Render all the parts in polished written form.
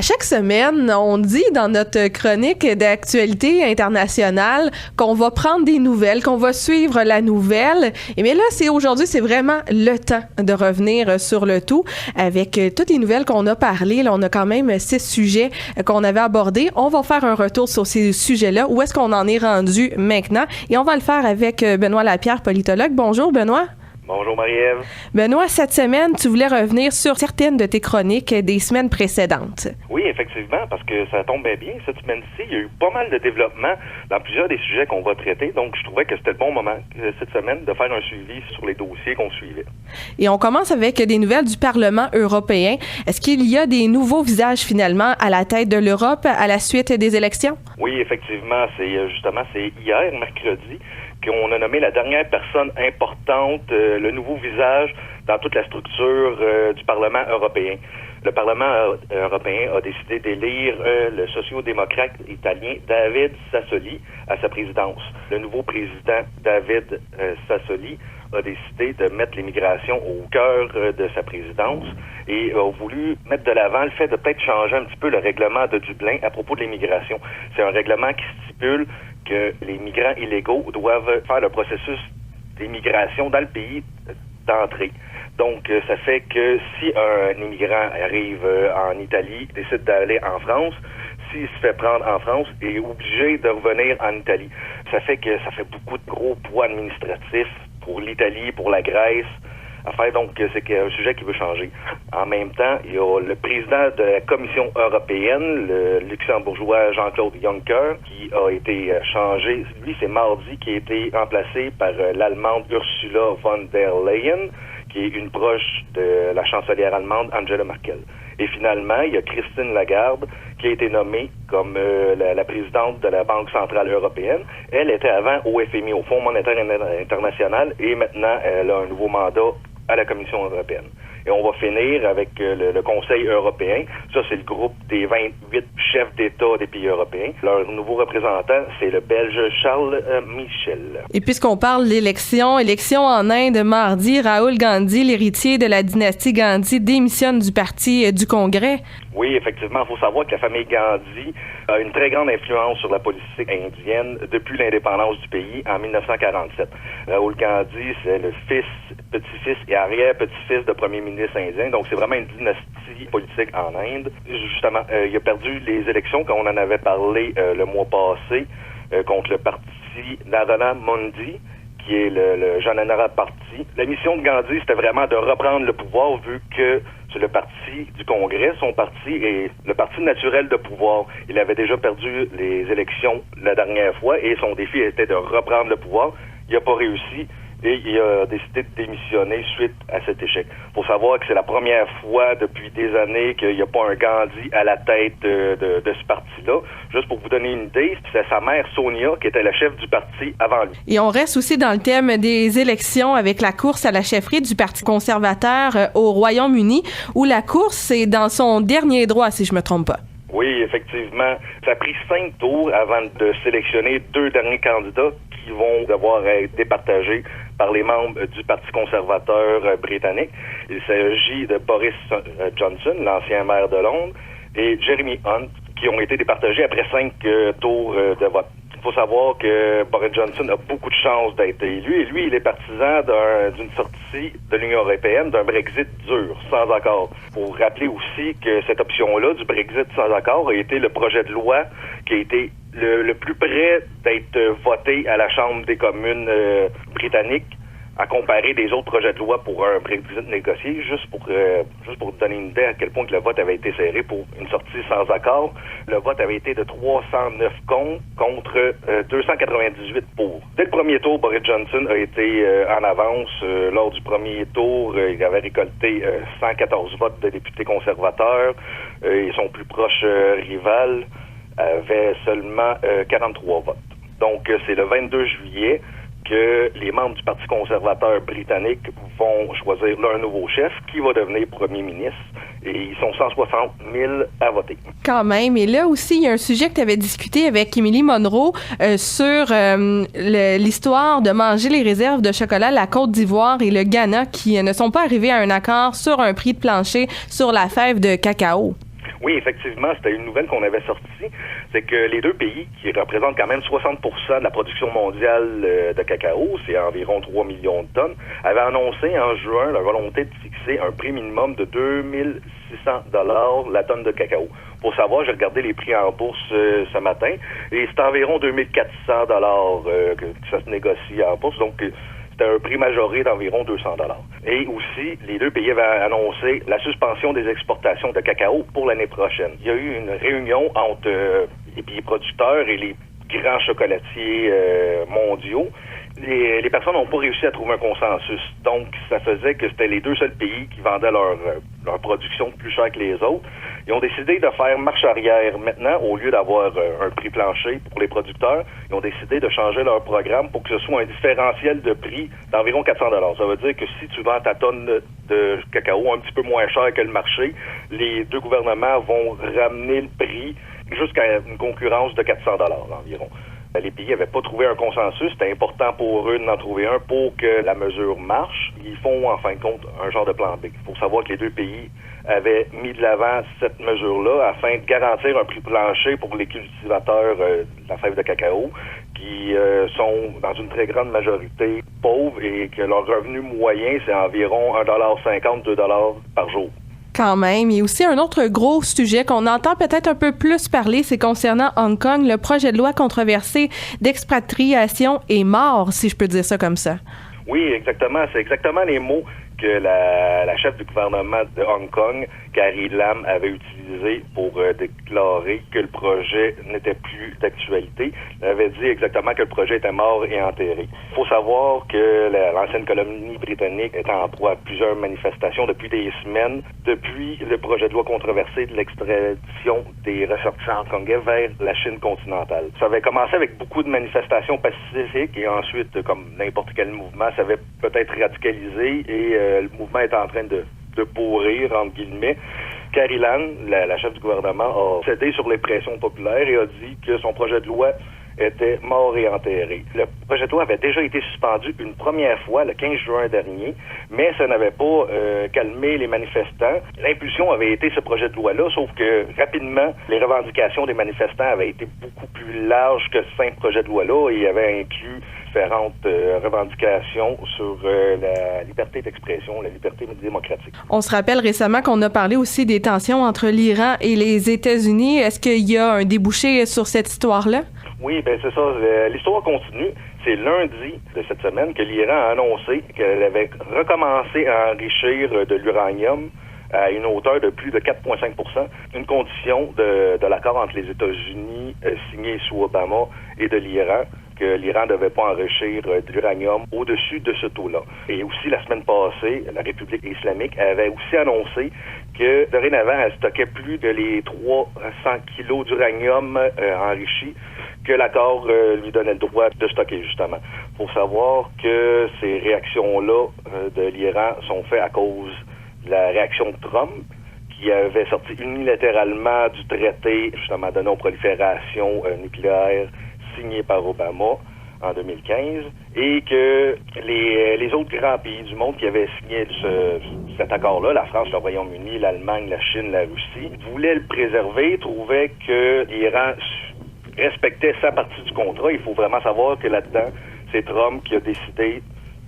À chaque semaine, on dit dans notre chronique d'actualité internationale qu'on va prendre des nouvelles, qu'on va suivre la nouvelle. Et bien là, aujourd'hui, c'est vraiment le temps de revenir sur le tout avec toutes les nouvelles qu'on a parlé. Là, on a quand même 6 sujets qu'on avait abordés. On va faire un retour sur ces sujets-là. Où est-ce qu'on en est rendu maintenant? Et on va le faire avec Benoît Lapierre, politologue. Bonjour, Benoît. Bonjour Marie-Ève. Benoît, cette semaine, tu voulais revenir sur certaines de tes chroniques des semaines précédentes. Oui, effectivement, parce que ça tombe bien. Cette semaine-ci, il y a eu pas mal de développements dans plusieurs des sujets qu'on va traiter. Donc, je trouvais que c'était le bon moment cette semaine de faire un suivi sur les dossiers qu'on suivait. Et on commence avec des nouvelles du Parlement européen. Est-ce qu'il y a des nouveaux visages finalement à la tête de l'Europe à la suite des élections? Oui, effectivement. C'est hier, mercredi, qu'on a nommé la dernière personne importante, le nouveau visage dans toute la structure du Parlement européen. Le Parlement européen a décidé d'élire le socio-démocrate italien David Sassoli à sa présidence. Le nouveau président David Sassoli a décidé de mettre l'immigration au cœur de sa présidence et a voulu mettre de l'avant le fait de peut-être changer un petit peu le règlement de Dublin à propos de l'immigration. C'est un règlement qui stipule que les migrants illégaux doivent faire le processus d'immigration dans le pays d'entrée. Donc, ça fait que si un immigrant arrive en Italie, décide d'aller en France, s'il se fait prendre en France, il est obligé de revenir en Italie. Ça fait que ça fait beaucoup de gros poids administratifs pour l'Italie, pour la Grèce à faire. Donc, c'est un sujet qui veut changer. En même temps, il y a le président de la Commission européenne, le luxembourgeois Jean-Claude Juncker, qui a été changé. Lui, c'est mardi, qui a été remplacé par l'Allemande Ursula von der Leyen, qui est une proche de la chancelière allemande Angela Merkel. Et finalement, il y a Christine Lagarde, qui a été nommée comme la présidente de la Banque centrale européenne. Elle était avant au FMI, au Fonds monétaire international, et maintenant, elle a un nouveau mandat à la Commission européenne. Et on va finir avec le Conseil européen. Ça, c'est le groupe des 28 chefs d'État des pays européens. Leur nouveau représentant, c'est le Belge Charles Michel. Et puisqu'on parle d'élection en Inde mardi, Rahul Gandhi, l'héritier de la dynastie Gandhi, démissionne du parti du Congrès. Oui, effectivement, il faut savoir que la famille Gandhi a une très grande influence sur la politique indienne depuis l'indépendance du pays en 1947. Rahul Gandhi, c'est le fils, petit-fils et arrière-petit-fils de premier ministre indien, donc c'est vraiment une dynastie politique en Inde. Justement, il a perdu les élections, quand on en avait parlé le mois passé, contre le parti Narendra Modi, qui est le Janata Party. La mission de Gandhi, c'était vraiment de reprendre le pouvoir, vu que c'est le parti du Congrès, son parti est le parti naturel de pouvoir. Il avait déjà perdu les élections la dernière fois et son défi était de reprendre le pouvoir. Il n'a pas réussi et il a décidé de démissionner suite à cet échec. Il faut savoir que c'est la première fois depuis des années qu'il n'y a pas un Gandhi à la tête de ce parti-là. Juste pour vous donner une idée, c'est sa mère Sonia qui était la chef du parti avant lui. Et on reste aussi dans le thème des élections avec la course à la chefferie du Parti conservateur au Royaume-Uni, où la course est dans son dernier droit, si je me trompe pas. Oui, effectivement. Ça a pris 5 tours avant de sélectionner 2 derniers candidats qui vont devoir être départagés par les membres du Parti conservateur britannique. Il s'agit de Boris Johnson, l'ancien maire de Londres, et Jeremy Hunt, qui ont été départagés après 5 tours de vote. Il faut savoir que Boris Johnson a beaucoup de chances d'être élu, et lui, il est partisan d'une sortie de l'Union européenne, d'un Brexit dur, sans accord. Pour rappeler aussi que cette option-là, du Brexit sans accord, a été le projet de loi qui a été le plus près d'être voté à la Chambre des communes britanniques, à comparer des autres projets de loi pour un Brexit négocié, juste pour vous donner une idée à quel point que le vote avait été serré pour une sortie sans accord. Le vote avait été de 309 contre 298 pour. Dès le premier tour, Boris Johnson a été en avance. Lors du premier tour, il avait récolté 114 votes de députés conservateurs et son plus proche rival avait seulement 43 votes. Donc, c'est le 22 juillet que les membres du Parti conservateur britannique vont choisir leur nouveau chef qui va devenir premier ministre. Et ils sont 160 000 à voter. Quand même. Et là aussi, il y a un sujet que tu avais discuté avec Émilie Monroe sur l'histoire de manger les réserves de chocolat, la Côte d'Ivoire et le Ghana qui ne sont pas arrivés à un accord sur un prix de plancher sur la fève de cacao. Oui, effectivement, c'était une nouvelle qu'on avait sortie. C'est que les deux pays, qui représentent quand même 60% de la production mondiale de cacao, c'est environ 3 millions de tonnes, avaient annoncé en juin leur volonté de fixer un prix minimum de 2600 $ la tonne de cacao. Pour savoir, j'ai regardé les prix en bourse ce matin, et c'est environ 2400 $ que ça se négocie en bourse. Donc, c'était un prix majoré d'environ 200 $. Et aussi, les deux pays avaient annoncé la suspension des exportations de cacao pour l'année prochaine. Il y a eu une réunion entre les pays producteurs et les grands chocolatiers mondiaux. Les personnes n'ont pas réussi à trouver un consensus. Donc, ça faisait que c'était les deux seuls pays qui vendaient leur production plus cher que les autres. Ils ont décidé de faire marche arrière maintenant. Au lieu d'avoir un prix plancher pour les producteurs, ils ont décidé de changer leur programme pour que ce soit un différentiel de prix d'environ 400 $. Ça veut dire que si tu vends ta tonne de cacao un petit peu moins cher que le marché, les deux gouvernements vont ramener le prix jusqu'à une concurrence de 400 $ environ. Les pays n'avaient pas trouvé un consensus. C'était important pour eux d'en trouver un pour que la mesure marche. Ils font, en fin de compte, un genre de plan B. Il faut savoir que les deux pays avaient mis de l'avant cette mesure-là afin de garantir un prix plancher pour les cultivateurs de la fève de cacao qui sont, dans une très grande majorité, pauvres et que leur revenu moyen, c'est environ 1,50 $, 2 $ par jour. Quand même. Il y a aussi un autre gros sujet qu'on entend peut-être un peu plus parler, c'est concernant Hong Kong. Le projet de loi controversé d'expatriation est mort, si je peux dire ça comme ça. Oui, exactement. C'est exactement les mots que la chef du gouvernement de Hong Kong, Carrie Lam, avait utilisé pour déclarer que le projet n'était plus d'actualité. Elle avait dit exactement que le projet était mort et enterré. Il faut savoir que l'ancienne colonie britannique est en proie à plusieurs manifestations depuis des semaines, depuis le projet de loi controversé de l'extradition des ressortissants hongkongais vers la Chine continentale. Ça avait commencé avec beaucoup de manifestations pacifiques et ensuite, comme n'importe quel mouvement, ça avait peut-être radicalisé et le mouvement est en train de pourrir, entre guillemets. Carrie Lam, la chef du gouvernement, a cédé sur les pressions populaires et a dit que son projet de loi était mort et enterré. Le projet de loi avait déjà été suspendu une première fois, le 15 juin dernier, mais ça n'avait pas calmé les manifestants. L'impulsion avait été ce projet de loi-là, sauf que rapidement, les revendications des manifestants avaient été beaucoup plus larges que ce simple projet de loi-là et avaient inclus différentes revendications sur la liberté d'expression, la liberté démocratique. On se rappelle récemment qu'on a parlé aussi des tensions entre l'Iran et les États-Unis. Est-ce qu'il y a un débouché sur cette histoire-là? Oui, ben c'est ça. L'histoire continue. C'est lundi de cette semaine que l'Iran a annoncé qu'elle avait recommencé à enrichir de l'uranium à une hauteur de plus de 4,5 %, une condition de l'accord entre les États-Unis signé sous Obama et de l'Iran, que l'Iran ne devait pas enrichir de l'uranium au-dessus de ce taux-là. Et aussi, la semaine passée, la République islamique avait aussi annoncé que, dorénavant, elle stockait plus de les 300 kilos d'uranium enrichi que l'accord lui donnait le droit de stocker, justement. Il faut savoir que ces réactions-là de l'Iran sont faites à cause de la réaction de Trump, qui avait sorti unilatéralement du traité, justement, de non-prolifération nucléaire signé par Obama en 2015, et que les autres grands pays du monde qui avaient signé cet accord-là, la France, le Royaume-Uni, l'Allemagne, la Chine, la Russie, voulaient le préserver, trouvaient que l'Iran respectait sa partie du contrat. Il faut vraiment savoir que là-dedans, c'est Trump qui a décidé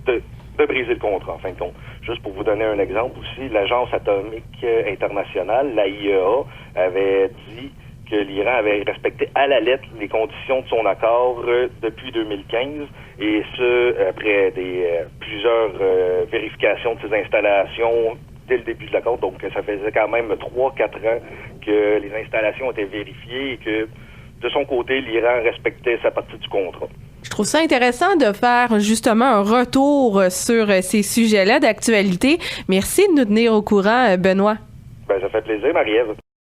de briser le contrat, en fin de compte. Juste pour vous donner un exemple aussi, l'Agence atomique internationale, la IAEA, avait dit que l'Iran avait respecté à la lettre les conditions de son accord depuis 2015, et ce, après plusieurs vérifications de ses installations dès le début de l'accord. Donc, ça faisait quand même 3-4 ans que les installations étaient vérifiées et que, de son côté, l'Iran respectait sa partie du contrat. Je trouve ça intéressant de faire justement un retour sur ces sujets-là d'actualité. Merci de nous tenir au courant, Benoît. Ben, ça fait plaisir, Marie-Ève.